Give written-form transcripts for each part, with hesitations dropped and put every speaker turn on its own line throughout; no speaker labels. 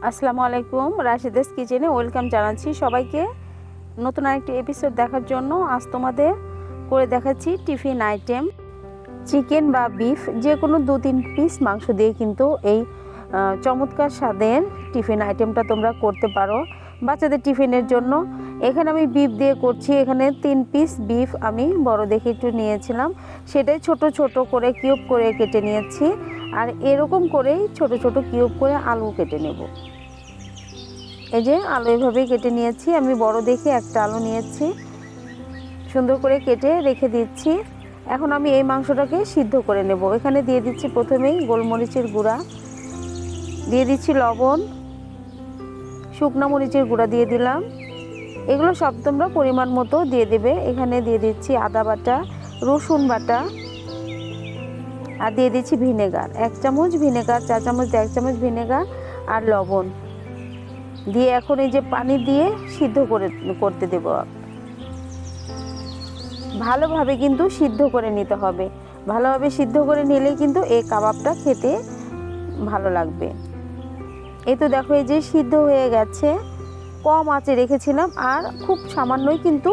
আসসালামু আলাইকুম, রাশিদাস কিচেনে ওয়েলকাম জানাচ্ছি সবাইকে। নতুন আরেকটি এপিসোড দেখার জন্য আজ তোমাদের করে দেখাচ্ছি টিফিন আইটেম। চিকেন বা বিফ যে কোনো 2-3 পিস মাংস দিয়ে কিন্তু এই চমৎকার স্বাদের টিফিন আইটেমটা তোমরা করতে পারো বাচ্চাদের টিফিনের জন্য। এখানে আমি বিফ দিয়ে করছি। এখানে 3 পিস বিফ আমি বড় দেখে একটু নিয়েছিলাম, সেটাই ছোট ছোট করে কিউব করে কেটে নিয়েছি। আর এরকম করেই ছোট ছোট কিউব করে আলু কেটে নেব। এই যে আলু এভাবেই কেটে নিয়েছি। আমি বড় দেখে একটা আলু নিয়েছি, সুন্দর করে কেটে রেখে দিচ্ছি। এখন আমি এই মাংসটাকে সিদ্ধ করে নেব। এখানে দিয়ে দিচ্ছি প্রথমেই গোলমরিচের গুঁড়া, দিয়ে দিচ্ছি লবণ, শুকনো মরিচের গুঁড়া দিয়ে দিলাম। এগুলো সব তোমরা পরিমাণ মতো দিয়ে দেবে। এখানে দিয়ে দিচ্ছি আদা বাটা, রসুন বাটা, আর দিয়ে দিচ্ছি ভিনেগার 1 চামচ, ভিনেগার 4 চামচ, 1 চামচ ভিনেগার আর লবণ দিয়ে এখন এই যে পানি দিয়ে সিদ্ধ করতে দেব। ভালোভাবে কিন্তু সিদ্ধ করে নিতে হবে। ভালোভাবে সিদ্ধ করে নিলেই কিন্তু এই কাবাবটা খেতে ভালো লাগবে। এই তো দেখো এই যে সিদ্ধ হয়ে গেছে। কম আঁচে রেখেছিলাম, আর খুব সামান্যই কিন্তু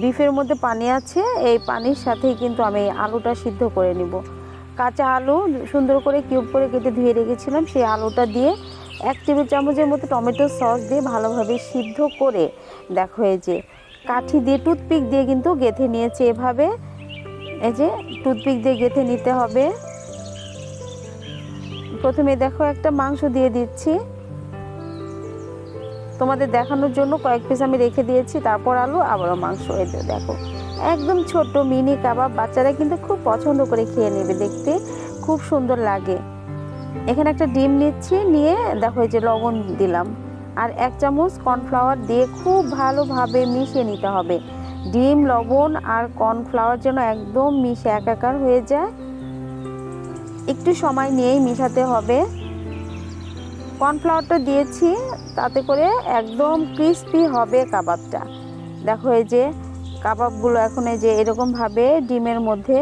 বিফের মধ্যে পানি আছে। এই পানির সাথেই কিন্তু আমি আলুটা সিদ্ধ করে নিব। কাঁচা আলু সুন্দর করে কিউব করে কেটে ধুয়ে রেখেছিলাম, সেই আলুটা দিয়ে 1 টেবিল চামচের মতো টমেটো সস দিয়ে ভালোভাবে সিদ্ধ করে দেখো এই যে কাঠি দিয়ে টুথপিক দিয়ে কিন্তু গেঁথে নিয়েছি। এভাবে এই যে টুথপিক দিয়ে গেঁথে নিতে হবে। প্রথমে দেখো একটা মাংস দিয়ে দিচ্ছি তোমাদের দেখানোর জন্য। কয়েক পিস আমি রেখে দিয়েছি, তারপর আলু, আবারও মাংস। এই দেখো একদম ছোট্ট মিনি কাবাব, বাচ্চারা কিন্তু খুব পছন্দ করে খেয়ে নেবে, দেখতে খুব সুন্দর লাগে। এখানে একটা ডিম নিচ্ছি, নিয়ে দেখো এই যে লবণ দিলাম আর 1 চামচ কর্নফ্লাওয়ার দিয়ে খুব ভালোভাবে মিশিয়ে নিতে হবে। ডিম, লবণ আর কর্নফ্লাওয়ার যেন একদম মিশে একাকার হয়ে যায়। একটু সময় নিয়েই মিশাতে হবে। কর্নফ্লাওয়ারটা দিয়েছি, তাতে করে একদম ক্রিস্পি হবে কাবাবটা। দেখো এই যে কাবাবগুলো এখন এই যে এরকমভাবে ডিমের মধ্যে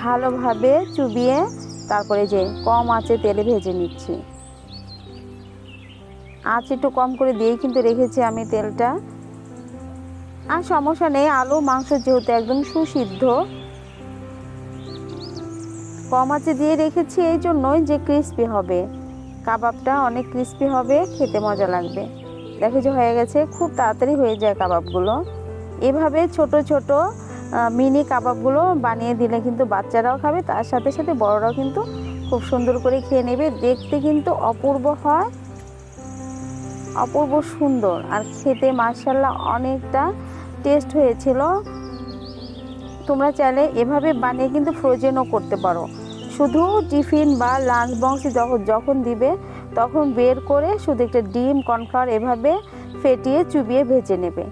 ভালোভাবে চুবিয়ে তারপরে যে কম আঁচে তেলে ভেজে নিচ্ছি। আঁচ একটু কম করে দিয়েই কিন্তু রেখেছি আমি তেলটা। আর সমস্যা নেই, আলু মাংস যেহেতু একদম সুসিদ্ধ, কম আঁচে দিয়ে রেখেছি এই জন্যই যে ক্রিস্পি হবে কাবাবটা, অনেক ক্রিস্পি হবে, খেতে মজা লাগবে। দেখো যে হয়ে গেছে, খুব তাড়াতাড়ি হয়ে যায় কাবাবগুলো। এভাবে ছোট ছোট মিনি কাবাবগুলো বানিয়ে দিলে কিন্তু বাচ্চারাও খাবে, তার সাথে সাথে বড়রাও কিন্তু খুব সুন্দর করে খেয়ে নেবে। দেখতে কিন্তু অপূর্ব হয়, অপূর্ব সুন্দর, আর খেতে মাশাআল্লাহ অনেকটা টেস্ট হয়েছিল। তোমরা চাইলে এভাবে বানিয়ে কিন্তু ফ্রোজেনও করতে পারো। শুধু টিফিন বা লাঞ্চ বক্সে যখন দিবে তখন বের করে শুধু একটা ডিম, কর্নফ্লাওয়ার এভাবে ফেটিয়ে চুবিয়ে ভেজে নেবে।